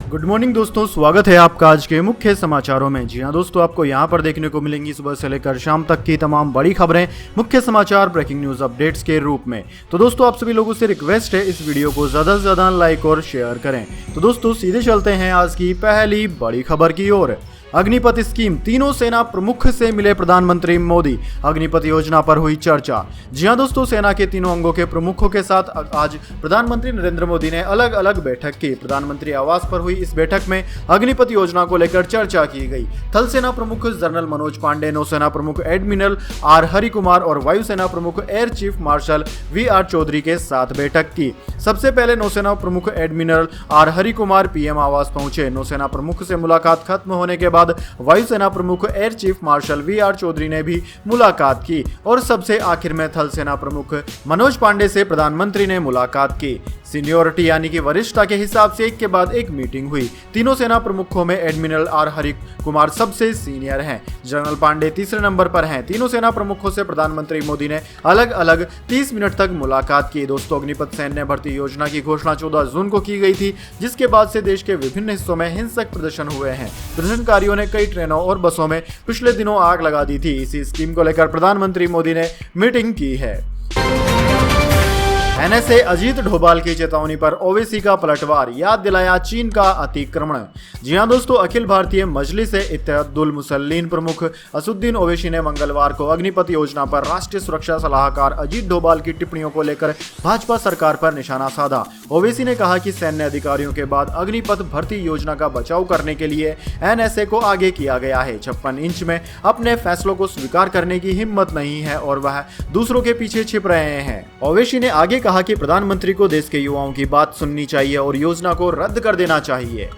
Good morning दोस्तों, स्वागत है आपका आज के मुख्य समाचारों में। जी हां दोस्तों, आपको यहां पर देखने को मिलेंगी सुबह से लेकर शाम तक की तमाम बड़ी खबरें, मुख्य समाचार, ब्रेकिंग न्यूज अपडेट्स के रूप में। तो दोस्तों, आप सभी लोगों से रिक्वेस्ट है इस वीडियो को ज्यादा से ज्यादा लाइक और शेयर करें। तो दोस्तों, सीधे चलते हैं आज की पहली बड़ी खबर की ओर। अग्निपथ स्कीम, तीनों सेना प्रमुख से मिले प्रधानमंत्री मोदी। अग्निपथ योजना पर हुई चर्चा। जी हां दोस्तों, सेना के तीनों अंगों के प्रमुखों के साथ आज प्रधानमंत्री नरेंद्र मोदी ने अलग अलग बैठक की। प्रधानमंत्री आवास पर हुई इस बैठक में अग्निपथ योजना को लेकर चर्चा की गई। थल सेना प्रमुख जनरल मनोज पांडे, नौसेना प्रमुख एडमिरल आर हरि कुमार और वायुसेना प्रमुख air chief marshal V R. Chaudhari के साथ बैठक की। सबसे पहले नौसेना प्रमुख admiral R Hari Kumar PM आवास पहुंचे। नौसेना प्रमुख से मुलाकात खत्म होने के बाद वायुसेना प्रमुख air chief marshal V R. Chaudhari ने भी मुलाकात की और सबसे आखिर में थल सेना प्रमुख मनोज पांडे से प्रधानमंत्री ने मुलाकात की। सीनियोरिटी यानी कि वरिष्ठता के हिसाब से एक के बाद एक मीटिंग हुई। तीनों सेना प्रमुखों में एडमिरल आर हरि कुमार सबसे सीनियर हैं। जनरल पांडे तीसरे नंबर पर हैं। तीनों सेना प्रमुखों से प्रधानमंत्री मोदी ने अलग अलग 30 मिनट तक मुलाकात की। दोस्तों, अग्निपथ सैन्य भर्ती योजना की घोषणा 14 जून को की गई थी, जिसके बाद से देश के विभिन्न हिस्सों में हिंसक प्रदर्शन हुए हैं। प्रदर्शनकारियों ने कई ट्रेनों और बसों में पिछले दिनों आग लगा दी थी। इसी स्कीम को लेकर प्रधानमंत्री मोदी ने मीटिंग की है। एनएसए, अजीत डोभाल की चेतावनी पर ओवैसी का पलटवार, याद दिलाया चीन का अतिक्रमण। जी हां दोस्तों, अखिल भारतीय मजलिस-ए-इत्तेहादुल मुसल्लीन प्रमुख असदुद्दीन ओवैसी ने मंगलवार को अग्निपथ योजना पर राष्ट्रीय सुरक्षा सलाहकार अजीत डोभाल की टिप्पणियों को लेकर भाजपा सरकार पर निशाना साधा। ओवैसी ने कहा कि सैन्य अधिकारियों के बाद अग्निपथ भर्ती योजना का बचाव करने के लिए एनएसए को आगे किया गया है। 56 इंच में अपने फैसलों को स्वीकार करने की हिम्मत नहीं है और वह दूसरों के पीछे छिप रहे हैं। ओवैसी ने आगे कहा कि प्रधानमंत्री को देश के युवाओं की बात सुननी चाहिए और योजना को रद्द कर देना चाहिए।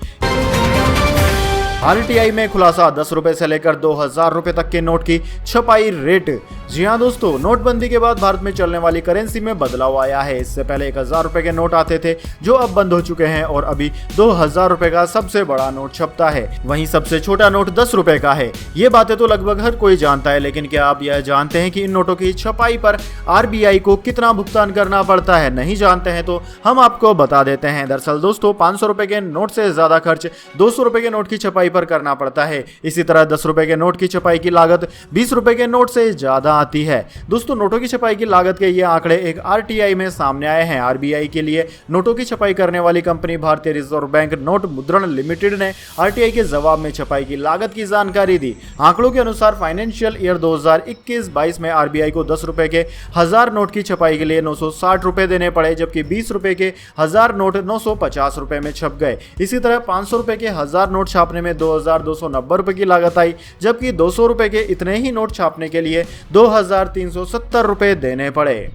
आरटीआई में खुलासा, 10 रुपए से लेकर 2000 रुपए तक के नोट की छपाई रेट। जी हां दोस्तों, नोटबंदी के बाद भारत में चलने वाली करेंसी में बदलाव आया है। इससे पहले 1000 रुपए के नोट आते थे, जो अब बंद हो चुके हैं और अभी 2000 रुपए का सबसे बड़ा नोट छपता है। वहीं सबसे छोटा नोट 10 रुपए का है। ये बातें तो लगभग हर कोई जानता है, लेकिन क्या आप यह जानते हैं कि इन नोटों की छपाई पर आरबीआई को कितना भुगतान करना पड़ता है? नहीं जानते हैं तो हम आपको बता देते हैं। दरअसल दोस्तों, 500 रुपए के नोट से ज्यादा खर्च 200 रुपए के नोट की छपाई पर करना पड़ता है। इसी तरह 10 रुपए के नोट की छपाई की लागत 20 रुपए के नोट से ज्यादा आती है। दोस्तों, नोटों की छपाई की लागत के ये आंकड़े एक आरटीआई में सामने आए हैं। आरबीआई के लिए नोटों की छपाई करने वाली कंपनी भारतीय रिजर्व बैंक नोट मुद्रण लिमिटेड ने आरटीआई के जवाब में छपाई की लागत की जानकारी दी। आंकड़ों के अनुसार फाइनेंशियल ईयर 2021-22 में आरबीआई को 10 रुपए के 1000 नोट की छपाई के लिए 960 रुपए देने पड़े, जबकि 20 रुपए के 1000 नोट 950 रुपए में छप गए। इसी तरह 500 रुपए के 1000 नोट छापने में 2290 रुपए की लागत आई, जबकि 200 रुपए के इतने ही नोट छापने के लिए 2370 रुपए देने पड़े।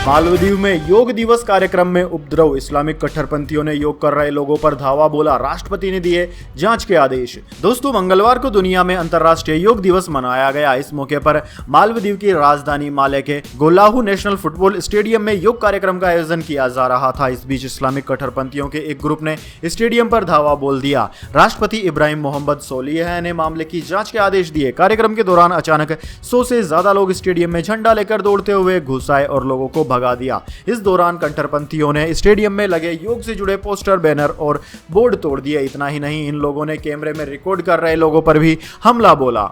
मालदीव में योग दिवस कार्यक्रम में उपद्रव, इस्लामिक कट्टरपंथियों ने योग कर रहे लोगों पर धावा बोला, राष्ट्रपति ने दिए जांच के आदेश। दोस्तों, मंगलवार को दुनिया में अंतर्राष्ट्रीय योग दिवस मनाया गया। इस मौके पर मालदीव की राजधानी माले के गोलाहू नेशनल फुटबॉल स्टेडियम में योग कार्यक्रम का आयोजन किया जा रहा था। इस बीच इस्लामिक कट्टरपंथियों के एक ग्रुप ने स्टेडियम पर धावा बोल दिया। राष्ट्रपति इब्राहिम मोहम्मद सोलिह ने मामले की जांच के आदेश दिए। कार्यक्रम के दौरान अचानक 100 से ज्यादा लोग स्टेडियम में झंडा लेकर दौड़ते हुए घुस आए और लोगों को भगा दिया। इस दौरान कट्टरपंथियों ने स्टेडियम में लगे योग से जुड़े पोस्टर, बैनर और बोर्ड तोड़ दिए। इतना ही नहीं, इन लोगों ने कैमरे में रिकॉर्ड कर रहे लोगों पर भी हमला बोला।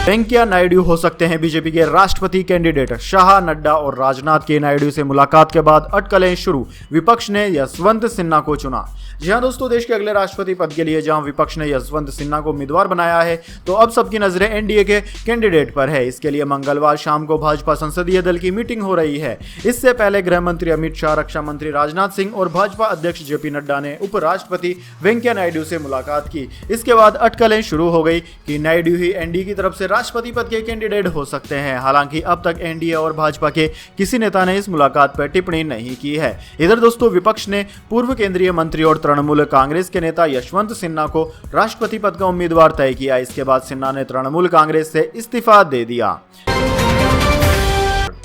वेंकैया नायडू हो सकते हैं बीजेपी के राष्ट्रपति कैंडिडेट। शाह, नड्डा और राजनाथ की नायडू से मुलाकात के बाद अटकलें शुरू। विपक्ष ने यशवंत सिन्हा को चुना। जी हां दोस्तों, देश के अगले राष्ट्रपति पद के लिए जहां विपक्ष ने यशवंत सिन्हा को उम्मीदवार बनाया है, तो अब सबकी नजरें एनडीए के कैंडिडेट पर है। इसके लिए मंगलवार शाम को भाजपा संसदीय दल की मीटिंग हो रही है। इससे पहले गृह मंत्री अमित शाह, रक्षा मंत्री राजनाथ सिंह और भाजपा अध्यक्ष जेपी नड्डा ने उपराष्ट्रपति वेंकैया नायडू से मुलाकात की। इसके बाद अटकलें शुरू हो गई कि नायडू ही एनडीए की तरफ से राष्ट्रपति पद के कैंडिडेट हो सकते हैं। हालांकि अब तक एनडीए और भाजपा के किसी नेता ने इस मुलाकात पर टिप्पणी नहीं की है। इधर दोस्तों, विपक्ष ने पूर्व केंद्रीय मंत्री और तृणमूल कांग्रेस के नेता यशवंत सिन्हा को राष्ट्रपति पद का उम्मीदवार तय किया। इसके बाद सिन्हा ने तृणमूल कांग्रेस से इस्तीफा दे दिया।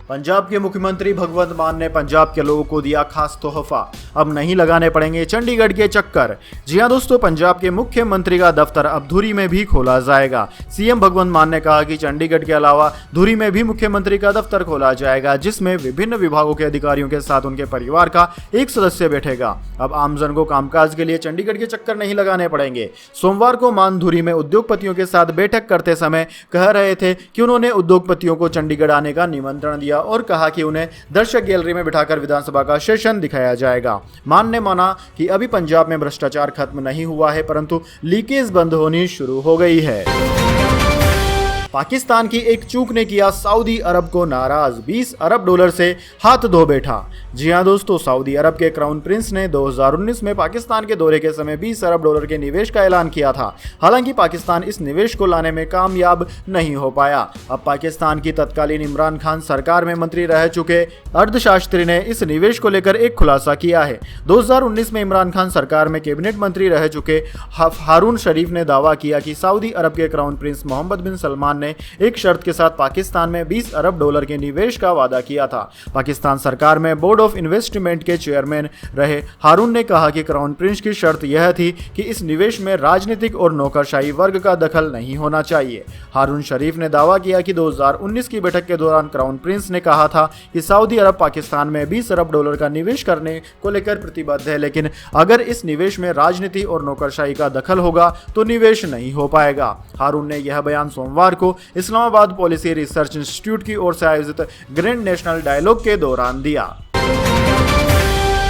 पंजाब के मुख्यमंत्री भगवंत मान ने पंजाब के लोगों को दिया खास तोहफा, अब नहीं लगाने पड़ेंगे चंडीगढ़ के चक्कर। जी हां दोस्तों, पंजाब के मुख्यमंत्री का दफ्तर अब धुरी में भी खोला जाएगा। सीएम भगवंत मान ने कहा कि चंडीगढ़ के अलावा धुरी में भी मुख्यमंत्री का दफ्तर खोला जाएगा, जिसमें विभिन्न विभागों के अधिकारियों के साथ उनके परिवार का एक सदस्य बैठेगा। अब आमजन को कामकाज के लिए चंडीगढ़ के चक्कर नहीं लगाने पड़ेंगे। सोमवार को मान धुरी में उद्योगपतियों के साथ बैठक करते समय कह रहे थे कि उन्होंने उद्योगपतियों को चंडीगढ़ आने का निमंत्रण दिया और कहा कि उन्हें दर्शक गैलरी में बिठाकर विधानसभा का सेशन दिखाया जाएगा। मान ने माना कि अभी पंजाब में भ्रष्टाचार खत्म नहीं हुआ है, परंतु लीकेज बंद होनी शुरू हो गई है। पाकिस्तान की एक चूक ने किया सऊदी अरब को नाराज, 20 अरब डॉलर से हाथ धो बैठा। जी हां दोस्तों, सऊदी अरब के क्राउन प्रिंस ने 2019 में पाकिस्तान के दौरे के समय 20 अरब डॉलर के निवेश का ऐलान किया था। हालांकि पाकिस्तान इस निवेश को लाने में कामयाब नहीं हो पाया। अब पाकिस्तान की तत्कालीन इमरान खान सरकार में मंत्री रह चुके अर्थशास्त्री ने इस निवेश को लेकर एक खुलासा किया है। 2019 में इमरान खान सरकार में कैबिनेट मंत्री रह चुके हारून शरीफ ने दावा किया कि सऊदी अरब के क्राउन प्रिंस मोहम्मद बिन सलमान ने एक शर्त के साथ पाकिस्तान में 20 अरब डॉलर के निवेश का वादा किया था। पाकिस्तान सरकार में बोर्ड ऑफ इन्वेस्टमेंट के चेयरमैन रहे हारून ने कहा कि क्राउन प्रिंस की शर्त यह थी कि इस निवेश में राजनीतिक और नौकरशाही वर्ग का दखल नहीं होना चाहिए। हारून शरीफ ने दावा किया कि 2019 की बैठक के दौरान क्राउन प्रिंस ने कहा था कि सऊदी अरब पाकिस्तान में 20 अरब डॉलर का निवेश करने को लेकर प्रतिबद्ध है, लेकिन अगर इस निवेश में राजनीति और नौकरशाही का दखल होगा तो निवेश नहीं हो पाएगा। हारून ने यह बयान सोमवार को इस्लामाबाद पॉलिसी रिसर्च इंस्टीट्यूट की ओर से आयोजित ग्रैंड नेशनल डायलॉग के दौरान दिया।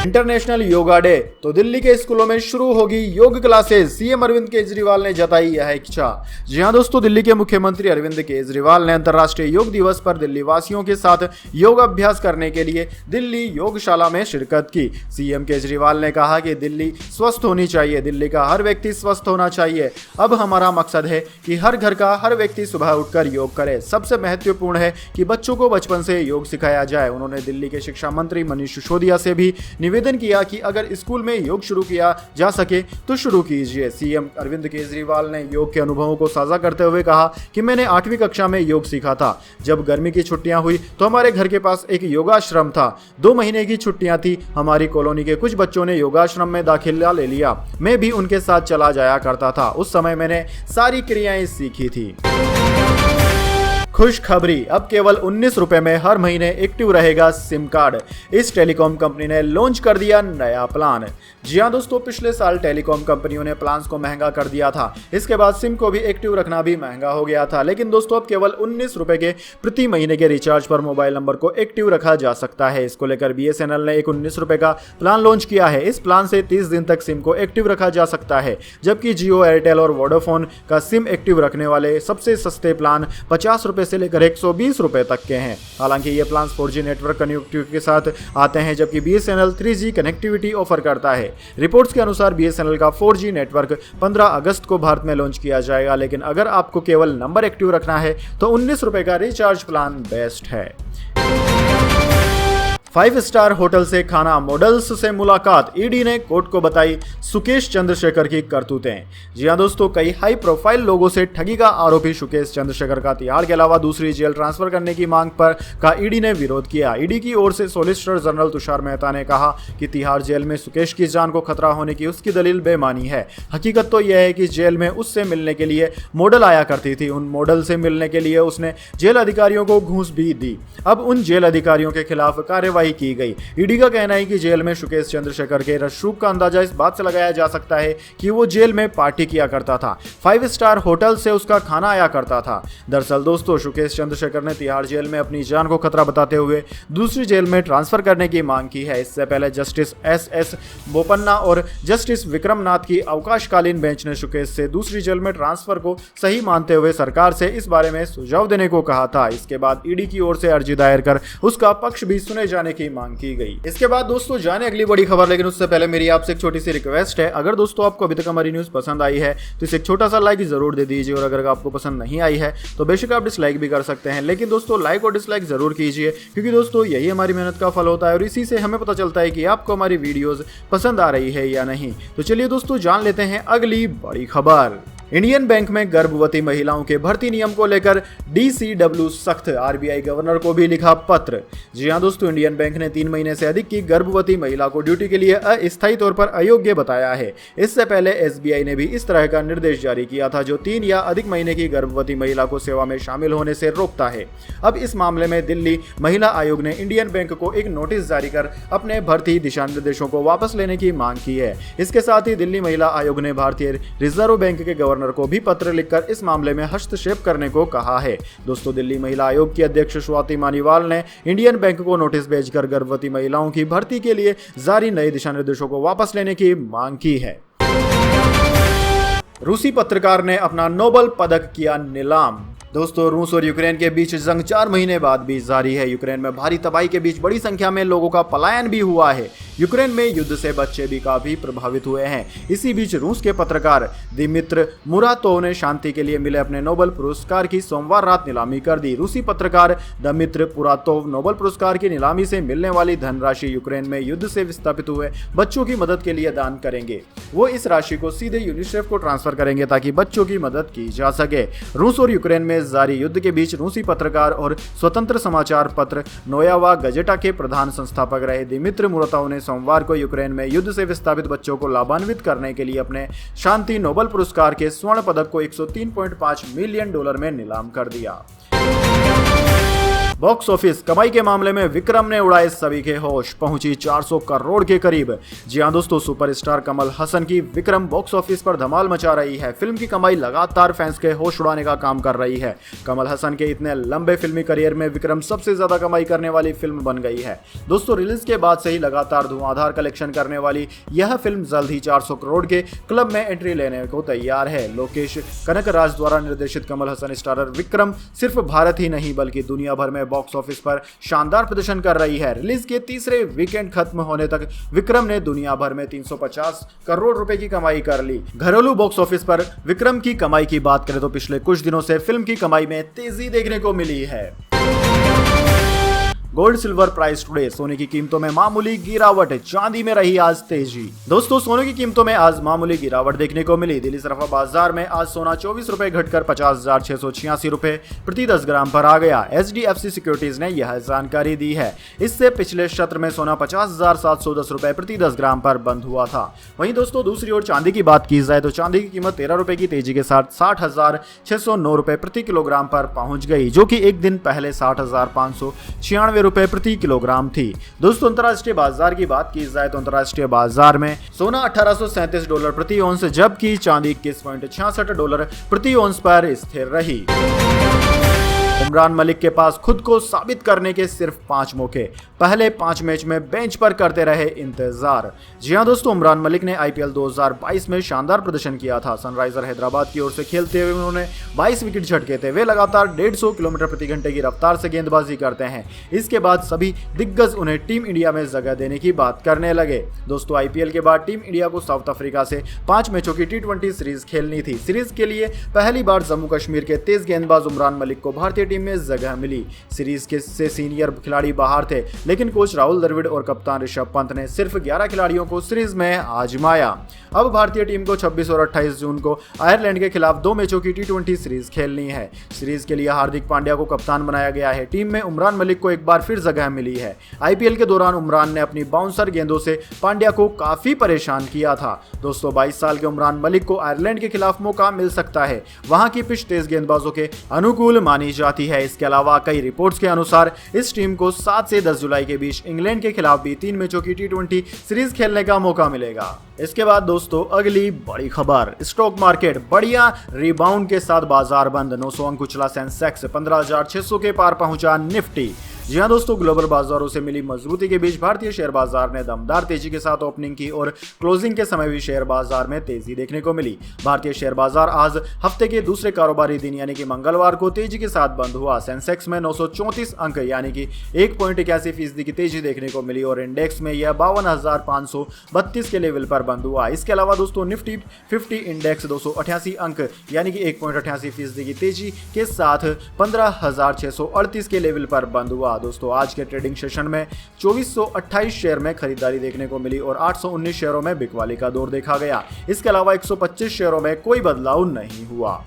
इंटरनेशनल योगा डे, तो दिल्ली के स्कूलों में शुरू होगी योग क्लासेस, सीएम अरविंद केजरीवाल ने जताई यह इच्छा। जी हां दोस्तों, दिल्ली के मुख्यमंत्री अरविंद केजरीवाल ने अंतर्राष्ट्रीय योग दिवस पर दिल्ली वासियों के साथ योग अभ्यास करने के लिए दिल्ली योगशाला में शिरकत की। सीएम केजरीवाल ने कहा कि दिल्ली स्वस्थ होनी चाहिए, दिल्ली का हर व्यक्ति स्वस्थ होना चाहिए। अब हमारा मकसद है कि हर घर का हर व्यक्ति सुबह उठकर योग करे। सबसे महत्वपूर्ण है कि बच्चों को बचपन से योग सिखाया जाए। उन्होंने दिल्ली के शिक्षा मंत्री मनीष सिसोदिया से भी निवेदन किया कि अगर स्कूल में योग शुरू किया जा सके तो शुरू कीजिए। सीएम अरविंद केजरीवाल ने योग के अनुभवों को साझा करते हुए कहा कि मैंने 8वीं कक्षा में योग सीखा था। जब गर्मी की छुट्टियां हुई तो हमारे घर के पास एक योगाश्रम था। 2 महीने की छुट्टियां थी। हमारी कॉलोनी के कुछ बच्चों ने योगाश्रम में दाखिला ले लिया। मैं भी उनके साथ चला जाया करता था। उस समय मैंने सारी क्रियाएं सीखी थी। खुशखबरी, अब केवल 19 रुपए में हर महीने एक्टिव रहेगा सिम कार्ड। इस टेलीकॉम कंपनी ने लॉन्च कर दिया नया प्लान। जी हां दोस्तों, पिछले साल टेलीकॉम कंपनियों ने प्लान्स को महंगा कर दिया था। इसके बाद सिम को भी एक्टिव रखना भी महंगा हो गया था, लेकिन दोस्तों अब केवल 19 रुपए के प्रति महीने के रिचार्ज पर मोबाइल नंबर को एक्टिव रखा जा सकता है। इसको लेकर BSNL ने एक 19 रुपए का प्लान लॉन्च किया है। इस प्लान से 30 दिन तक सिम को एक्टिव रखा जा सकता है, जबकि जियो, एयरटेल और वोडाफोन का सिम एक्टिव रखने वाले सबसे सस्ते प्लान 50 रुपए से लेकर 120 रुपए तक के हैं। हालांकि ये प्लान 4G नेटवर्क कनेक्टिविटी के साथ आते हैं, जबकि BSNL 3G कनेक्टिविटी ऑफर करता है। रिपोर्ट्स के अनुसार BSNL का 4G नेटवर्क 15 अगस्त को भारत में लॉन्च किया जाएगा, लेकिन अगर आपको केवल नंबर एक्टिव रखना है तो 19 रुपए का रिचार्ज प्लान बेस्ट है। 5 स्टार होटल से खाना, मॉडल्स से मुलाकात, ईडी ने कोर्ट को बताई सुकेश चंद्रशेखर की करतूतें। जी हां दोस्तों, कई हाई प्रोफाइल लोगों से ठगी का आरोपी सुकेश चंद्रशेखर का तिहाड़ के अलावा दूसरी जेल ट्रांसफर करने की मांग पर का ईडी ने विरोध किया। ईडी की ओर से सॉलिसिटर जनरल तुषार मेहता ने कहा कि तिहाड़ जेल में सुकेश की जान को खतरा होने की उसकी दलील बेमानी है। हकीकत तो यह है कि जेल में उससे मिलने के लिए मॉडल आया करती थी। उन मॉडल से मिलने के लिए उसने जेल अधिकारियों को घूस भी दी। अब उन जेल अधिकारियों के खिलाफ कार्रवाई की गई। ईडी का कहना है कि जेल में सुकेश चंद्रशेखर के रसूख का अंदाजा इस बात से लगाया जा सकता है कि वो जेल में पार्टी किया करता था। 5 स्टार होटल से उसका खाना आया करता था। दरअसल दोस्तों, सुकेश चंद्रशेखर ने तिहाड़ जेल में अपनी जान को खतरा बताते हुए दूसरी जेल में ट्रांसफर करने की मांग की है। इससे पहले जस्टिस SS बोपन्ना और जस्टिस विक्रमनाथ की अवकाशकालीन बेंच ने सुकेश से दूसरी जेल में ट्रांसफर को सही मानते हुए सरकार से इस बारे में सुझाव देने को कहा था। इसके बाद ईडी की ओर से अर्जी दायर कर उसका पक्ष भी सुने जाने की मांग की गई। इसके बाद दोस्तों जाने अगली बड़ी खबर, लेकिन उससे पहले मेरी आपसे एक छोटी सी रिक्वेस्ट है। अगर दोस्तों आपको अभी तक हमारी न्यूज पसंद आई है तो इसे एक छोटा सा लाइक जरूर दे दीजिए, और अगर आपको पसंद नहीं आई है तो बेशक आप डिसलाइक भी कर सकते हैं, लेकिन दोस्तों लाइक और डिसलाइक जरूर कीजिए, क्योंकि दोस्तों यही हमारी मेहनत का फल होता है और इसी से हमें पता चलता है कि आपको हमारी वीडियोस पसंद आ रही है या नहीं। तो चलिए दोस्तों जान लेते हैं अगली बड़ी खबर। इंडियन बैंक में गर्भवती महिलाओं के भर्ती नियम को लेकर DCW सख्त, आरबीआई गवर्नर को भी लिखा पत्र। जी हां दोस्तों, इंडियन बैंक ने 3 महीने से अधिक की गर्भवती महिला को ड्यूटी के लिए अस्थायी तौर पर अयोग्य बताया है। इससे पहले SBI ने भी इस तरह का निर्देश जारी किया था जो 3 या अधिक महीने की गर्भवती महिला को सेवा में शामिल होने से रोकता है। अब इस मामले में दिल्ली महिला आयोग ने इंडियन बैंक को एक नोटिस जारी कर अपने भर्ती दिशा निर्देशों को वापस लेने की मांग की है। इसके साथ ही दिल्ली महिला आयोग ने भारतीय रिजर्व बैंक के गवर्नर को भी पत्र लिखकर इस मामले में हस्तक्षेप करने को कहा है। दोस्तों, दिल्ली महिला आयोग की अध्यक्ष स्वाति मालीवाल ने इंडियन बैंक को नोटिस भेजकर गर्भवती महिलाओं की भर्ती के लिए जारी नए दिशा निर्देशों को वापस लेने की मांग की है। रूसी पत्रकार ने अपना नोबेल पदक किया नीलाम। दोस्तों, रूस और यूक्रेन के बीच जंग 4 महीने बाद भी जारी है। यूक्रेन में भारी तबाही के बीच बड़ी संख्या में लोगों का पलायन भी हुआ है। यूक्रेन में युद्ध से बच्चे भी काफी प्रभावित हुए हैं। इसी बीच रूस के पत्रकार दिमित्र मुरातोव ने शांति के लिए मिले अपने नोबेल पुरस्कार की सोमवार रात नीलामी कर दी। रूसी पत्रकार दिमित्र मुरातोव नोबेल पुरस्कार की नीलामी से मिलने वाली धनराशि यूक्रेन में युद्ध से विस्थापित हुए बच्चों की मदद के लिए दान करेंगे। वो इस राशि को सीधे यूनिसेफ को ट्रांसफर करेंगे ताकि बच्चों की मदद की जा सके। रूस और यूक्रेन में जारी युद्ध के बीच रूसी पत्रकार और स्वतंत्र समाचार पत्र नोयावा गजेटा के प्रधान संस्थापक रहे दिमित्र मुरातोव ने सोमवार को यूक्रेन में युद्ध से विस्थापित बच्चों को लाभान्वित करने के लिए अपने शांति नोबेल पुरस्कार के स्वर्ण पदक को $103.5 मिलियन में नीलाम कर दिया। बॉक्स ऑफिस कमाई के मामले में विक्रम ने उड़ाए सभी के होश, पहुंची 400 करोड़ के करीब। जी हां दोस्तों, सुपरस्टार कमल हसन की विक्रम बॉक्स ऑफिस पर धमाल मचा रही है। फिल्म की कमाई लगातार फैंस के होश उड़ाने का काम कर रही है। कमल हसन के इतने लंबे फिल्मी करियर में विक्रम सबसे ज्यादा कमाई करने वाली फिल्म बन गई है। दोस्तों, रिलीज के बाद से ही लगातार धुआंधार कलेक्शन करने वाली यह फिल्म जल्द ही 400 करोड़ के क्लब में एंट्री लेने को तैयार है। लोकेश कनकराज द्वारा निर्देशित कमल हसन स्टारर विक्रम सिर्फ भारत ही नहीं बल्कि दुनिया भर में बॉक्स ऑफिस पर शानदार प्रदर्शन कर रही है। रिलीज के तीसरे वीकेंड खत्म होने तक विक्रम ने दुनिया भर में 350 करोड़ रुपए की कमाई कर ली। घरेलू बॉक्स ऑफिस पर विक्रम की कमाई की बात करें तो पिछले कुछ दिनों से फिल्म की कमाई में तेजी देखने को मिली है। गोल्ड सिल्वर प्राइस टुडे, सोने की कीमतों में मामूली गिरावट, चांदी में रही आज तेजी। दोस्तों, सोने की कीमतों में आज मामूली गिरावट देखने को मिली। दिल्ली सराफा बाजार में आज सोना 24 रुपए घटकर 50,686 रुपए प्रति 10 ग्राम पर आ गया। HDFC सिक्योरिटीज ने यह जानकारी दी है। इससे पिछले सत्र में सोना 50,710 रुपए प्रति 10 ग्राम पर बंद हुआ था। वहीं दोस्तों, दूसरी ओर चांदी की बात की जाए तो चांदी की कीमत 13 रुपए की तेजी के साथ 60,609 रुपए प्रति किलोग्राम पर पहुंच गई, जो कि एक दिन पहले 60,596 रुपए प्रति किलोग्राम थी। दोस्तों, अंतर्राष्ट्रीय बाजार की बात की जाए तो अंतर्राष्ट्रीय बाजार में सोना $1837 प्रति औंस जबकि चांदी $21.66 प्रति औंस पर स्थिर रही। उमरान मलिक के पास खुद को साबित करने के सिर्फ 5 मौके, पहले 5 मैच में बेंच पर करते रहे इंतजार। जी हां दोस्तों, उमरान मलिक ने IPL 2022 में शानदार प्रदर्शन किया था। सनराइजर हैदराबाद की ओर से खेलते हुए उन्होंने 22 विकेट झटके थे। वे लगातार 150 किलोमीटर प्रति घंटे की रफ्तार से गेंदबाजी करते हैं। इसके बाद सभी दिग्गज उन्हें टीम इंडिया में जगह देने की बात करने लगे। दोस्तों, IPL के बाद टीम इंडिया को साउथ अफ्रीका से 5 मैचों की T20 सीरीज खेलनी थी। सीरीज के लिए पहली बार जम्मू कश्मीर के तेज गेंदबाज उमरान मलिक को भारतीय टीम में जगह मिली। सीरीज के से सीनियर खिलाड़ी बाहर थे, लेकिन कोच राहुल द्रविड़ और कप्तान ऋषभ पंत ने सिर्फ 11 खिलाड़ियों को सीरीज में आजमाया। अब भारतीय टीम को 26 और 28 जून को आयरलैंड के खिलाफ 2 मैचों की T20 सीरीज खेलनी है। सीरीज के लिए हार्दिक पांड्या को कप्तान बनाया गया है। टीम में उमरान मलिक को एक बार फिर जगह मिली है। IPL के दौरान उमरान ने अपनी बाउंसर गेंदों से पांड्या को काफी परेशान किया था। दोस्तों, 22 साल के उमरान मलिक को आयरलैंड के खिलाफ मौका मिल सकता है। वहां की पिच तेज गेंदबाजों के अनुकूल मानी जाती है। इसके अलावा कई रिपोर्ट्स के अनुसार इस टीम को 7 से 10 जुलाई के बीच इंग्लैंड के खिलाफ भी 3 मैचों की T20 सीरीज खेलने का मौका मिलेगा। इसके बाद दोस्तों, अगली बड़ी खबर, स्टॉक मार्केट बढ़िया रिबाउंड के साथ बाजार बंद। 900 अंक कुचला सेंसेक्स, 15,600 के पार पहुंचा निफ्टी। जी हां दोस्तों, ग्लोबल बाजारों से मिली मजबूती के बीच भारतीय शेयर बाजार ने दमदार तेजी के साथ ओपनिंग की और क्लोजिंग के समय भी शेयर बाजार में तेजी देखने को मिली। भारतीय शेयर बाजार आज हफ्ते के दूसरे कारोबारी दिन यानी कि मंगलवार को तेजी के साथ बंद हुआ। सेंसेक्स में 934 अंक यानी कि 1.81% की तेजी देखने को मिली और इंडेक्स में यह 52,532 के लेवल पर पर बंद हुआ। इसके अलावा दोस्तों निफ्टी 50 इंडेक्स 288 अंक यानी कि 1.88% की तेजी के साथ 15,638 के लेवल पर बंद हुआ। दोस्तों आज के ट्रेडिंग सेशन में 2428 शेयर में खरीदारी देखने को मिली और 819 शेयरों में बिकवाली का दौर देखा गया। इसके अलावा 125 शेयरों में कोई बदलाव नहीं हुआ।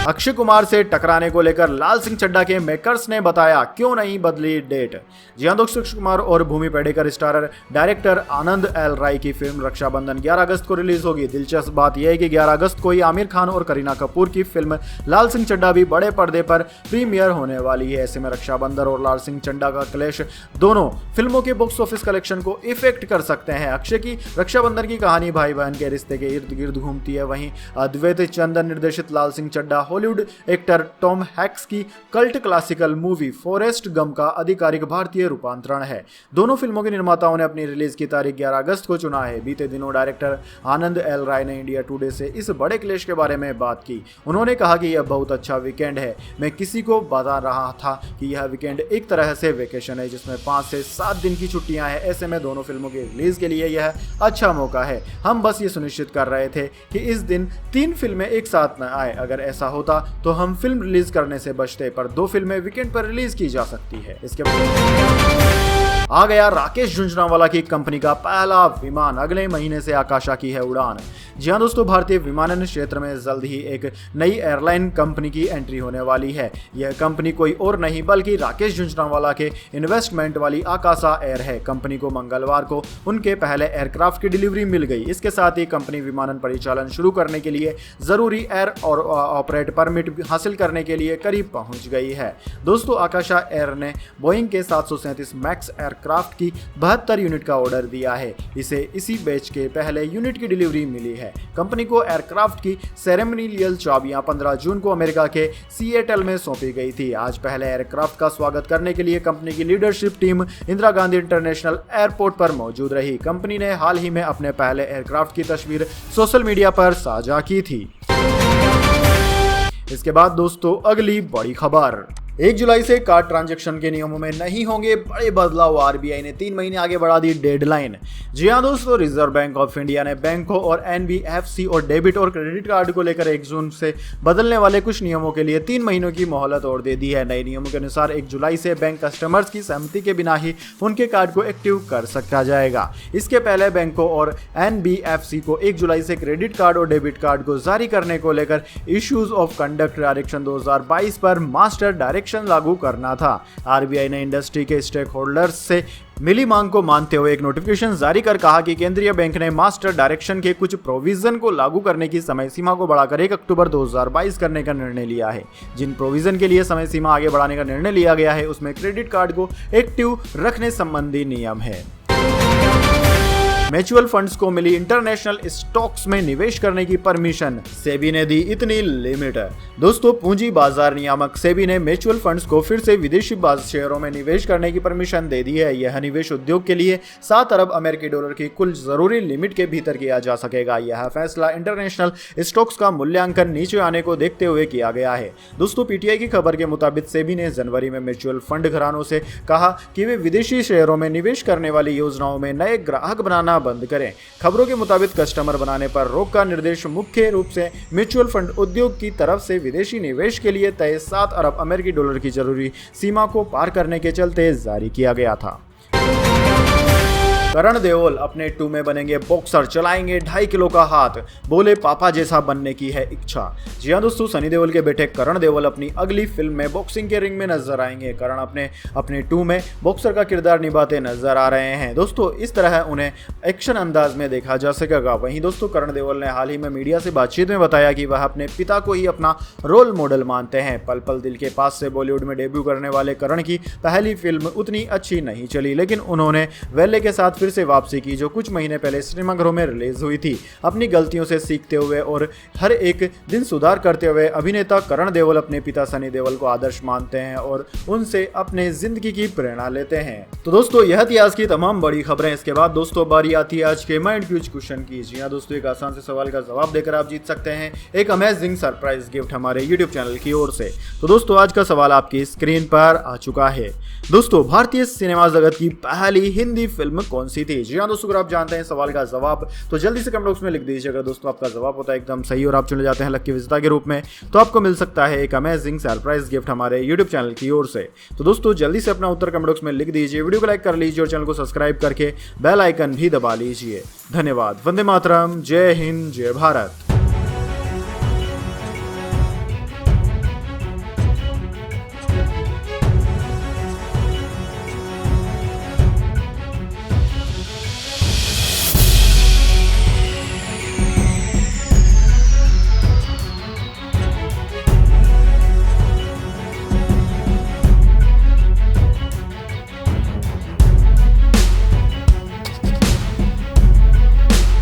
अक्षय कुमार से टकराने को लेकर लाल सिंह चड्ढा के मेकर्स ने बताया क्यों नहीं बदली डेट। जी हां दोस्तों, अक्षय कुमार और भूमि पेडनेकर स्टारर डायरेक्टर आनंद एल राय की फिल्म रक्षाबंधन 11 अगस्त को रिलीज होगी। दिलचस्प बात यह है कि 11 अगस्त को ही आमिर खान और करीना कपूर की फिल्म लाल सिंह चड्ढा भी बड़े पर्दे पर प्रीमियर होने वाली है। ऐसे में रक्षाबंधन और लाल सिंह चड्ढा का क्लैश दोनों फिल्मों के बॉक्स ऑफिस कलेक्शन को इफेक्ट कर सकते हैं। अक्षय की रक्षाबंधन की कहानी भाई बहन के रिश्ते के इर्द गिर्द घूमती है। वहीं अद्वैत चंदन निर्देशित Laal Singh Chaddha Hollywood actor Tom Hanks की cult classical movie Forrest Gump का आधिकारिक भारतीय रूपांतरण है। दोनों फिल्मों के निर्माताओं ने अपनी रिलीज की तारीख 11 अगस्त को चुना है। बीते दिनों डायरेक्टर आनंद एल राय ने इंडिया टुडे से इस बड़े क्लैश के बारे में बात की। उन्होंने कहा कि यह बहुत अच्छा वीकेंड है। मैं किसी को बता रहा था कि यह वीकेंड एक तरह से वेकेशन है जिसमें 5 से 7 दिन की छुट्टियां हैं। ऐसे में दोनों फिल्मों की रिलीज के लिए यह अच्छा मौका है। हम बस ये सुनिश्चित कर रहे थे कि इस दिन 3 फिल्में एक साथ न आए। अगर ऐसा होता तो हम फिल्म रिलीज करने से बचते, पर 2 फिल्में वीकेंड पर रिलीज की जा सकती है। इसके बाद आ गया राकेश झुंझुनवाला की कंपनी का पहला विमान। अगले महीने से आकाशा की है उड़ान। जी हां दोस्तों, भारतीय विमानन क्षेत्र में जल्द ही एक नई एयरलाइन कंपनी की एंट्री होने वाली है। यह कंपनी कोई और नहीं बल्कि राकेश झुंझुनवाला के इन्वेस्टमेंट वाली आकाशा एयर है। कंपनी को मंगलवार को उनके पहले एयरक्राफ्ट की डिलीवरी मिल गई। इसके साथ ही कंपनी विमानन परिचालन शुरू करने के लिए जरूरी एयर और ऑपरेट परमिट हासिल करने के लिए करीब पहुंच गई है। दोस्तों, आकाशा एयर ने बोइंग के 737 मैक्स एयरक्राफ्ट की 72 यूनिट का ऑर्डर दिया है। इसे इसी बैच के पहले यूनिट की डिलीवरी मिली है। कंपनी को एयरक्राफ्ट की सेरेमनियल चाबियां 15 जून को अमेरिका के सिएटल में सौंपी गई थी। आज पहले एयरक्राफ्ट का स्वागत करने के लिए कंपनी की leadership team Indira Gandhi international airport पर मौजूद रही। कंपनी ने हाल ही में अपने पहले एयरक्राफ्ट की तस्वीर सोशल मीडिया पर साझा की थी। इसके बाद दोस्तों अगली बड़ी खबर, 1 जुलाई से कार्ड ट्रांजैक्शन के नियमों में नहीं होंगे बड़े बदलाव। आरबीआई ने 3 महीने आगे बढ़ा दी डेडलाइन। जी हां दोस्तों, रिजर्व बैंक ऑफ इंडिया ने बैंकों और एनबीएफसी और डेबिट और क्रेडिट कार्ड को लेकर 1 जून से बदलने वाले कुछ नियमों के लिए 3 महीनों की मोहलत और दे दी है। नए नियमों के अनुसार 1 जुलाई से बैंक कस्टमर्स की सहमति के बिना ही उनके कार्ड को एक्टिव कर सकता जाएगा। इसके पहले बैंकों और एनबीएफसी को 1 जुलाई से क्रेडिट कार्ड और डेबिट कार्ड को जारी करने को लेकर इश्यूज ऑफ कंडक्ट डायरेक्शन 2022 पर मास्टर डायरेक्शन लागू करना था। आरबीआई ने इंडस्ट्री के स्टेक होल्डर्स से मिली मांग को मानते हुए एक नोटिफिकेशन जारी कर कहा कि केंद्रीय बैंक ने मास्टर डायरेक्शन के कुछ प्रोविजन को लागू करने की समय सीमा को बढ़ाकर 1 अक्टूबर 2022 करने का निर्णय लिया है। जिन प्रोविजन के लिए समय सीमा आगे बढ़ाने का निर्णय लिया गया है उसमें क्रेडिट कार्ड को एक्टिव रखने संबंधी नियम है। म्यूचुअल फंड्स को मिली इंटरनेशनल स्टॉक्स में निवेश करने की परमिशन, सेबी ने दी इतनी लिमिट। दोस्तों, पूंजी बाजार नियामक सेबी ने म्यूचुअल फंड्स को फिर से विदेशी शेयरों में निवेश करने की परमिशन दे दी है। यह निवेश उद्योग के लिए 7 अरब अमेरिकी डॉलर की कुल जरूरी लिमिट के भीतर किया जा सकेगा। यह फैसला इंटरनेशनल स्टॉक्स का मूल्यांकन नीचे आने को देखते हुए किया गया है। दोस्तों, पीटीआई की खबर के मुताबिक सेबी ने जनवरी में म्यूचुअल फंड घरानों से कहा कि वे विदेशी शेयरों में निवेश करने वाली योजनाओं में नए ग्राहक बनाना बंद करें। खबरों के मुताबिक कस्टमर बनाने पर रोक का निर्देश मुख्य रूप से म्यूचुअल फंड उद्योग की तरफ से विदेशी निवेश के लिए तय 7 अरब अमेरिकी डॉलर की जरूरी सीमा को पार करने के चलते जारी किया गया था। करण देओल अपने 2 में बनेंगे बॉक्सर, चलाएंगे 2.5 किलो का हाथ, बोले पापा जैसा बनने की है इच्छा। जी हां दोस्तों, सनी देओल के बेटे करण देओल अपनी अगली फिल्म में बॉक्सिंग के रिंग में नजर आएंगे। करण अपने 2 में बॉक्सर का किरदार निभाते नजर आ रहे हैं। दोस्तों, इस तरह उन्हें एक्शन अंदाज में देखा जा सकेगा। वहीं दोस्तों, करण देओल ने हाल ही में मीडिया से बातचीत में बताया कि वह अपने पिता को ही अपना रोल मॉडल मानते हैं। पल पल दिल के पास से बॉलीवुड में डेब्यू करने वाले करण की पहली फिल्म उतनी अच्छी नहीं चली, लेकिन उन्होंने वेले के साथ फिर से वापसी की जो कुछ महीने पहले सिनेमाघरों में रिलीज हुई थी। अपनी गलतियों से सीखते हुए और हर एक दिन सुधार करते हुए अभिनेता करण देओल अपने पिता सनी देओल को आदर्श मानते हैं और उनसे अपने जिंदगी की प्रेरणा लेते हैं। तो दोस्तों, यह थी आज की तमाम बड़ी खबरें। इसके बाद दोस्तों बारी आती है आज के माइंड क्यूज क्वेश्चन की। जी हां दोस्तों, एक आसान से सवाल का जवाब देकर आप जीत सकते हैं एक अमेजिंग सरप्राइज गिफ्ट हमारे यूट्यूब चैनल की ओर से। तो दोस्तों, आज का सवाल आपकी स्क्रीन पर आ चुका है। दोस्तों, भारतीय सिनेमा जगत की पहली हिंदी फिल्म कौन सी थी? जी हाँ दोस्तों, अगर आप जानते हैं सवाल का जवाब तो जल्दी से कमेंट बॉक्स में लिख दीजिए। अगर दोस्तों आपका जवाब होता है एकदम सही और आप चुने जाते हैं लकी विजेता के रूप में, तो आपको मिल सकता है एक अमेजिंग सरप्राइज गिफ्ट हमारे यूट्यूब चैनल की ओर से। तो दोस्तों जल्दी से अपना उत्तर कमेंट बॉक्स में लिख दीजिए, वीडियो को लाइक कर लीजिए और चैनल को सब्सक्राइब करके बेल आइकन भी दबा लीजिए। धन्यवाद। वंदे मातरम। जय हिंद, जय भारत।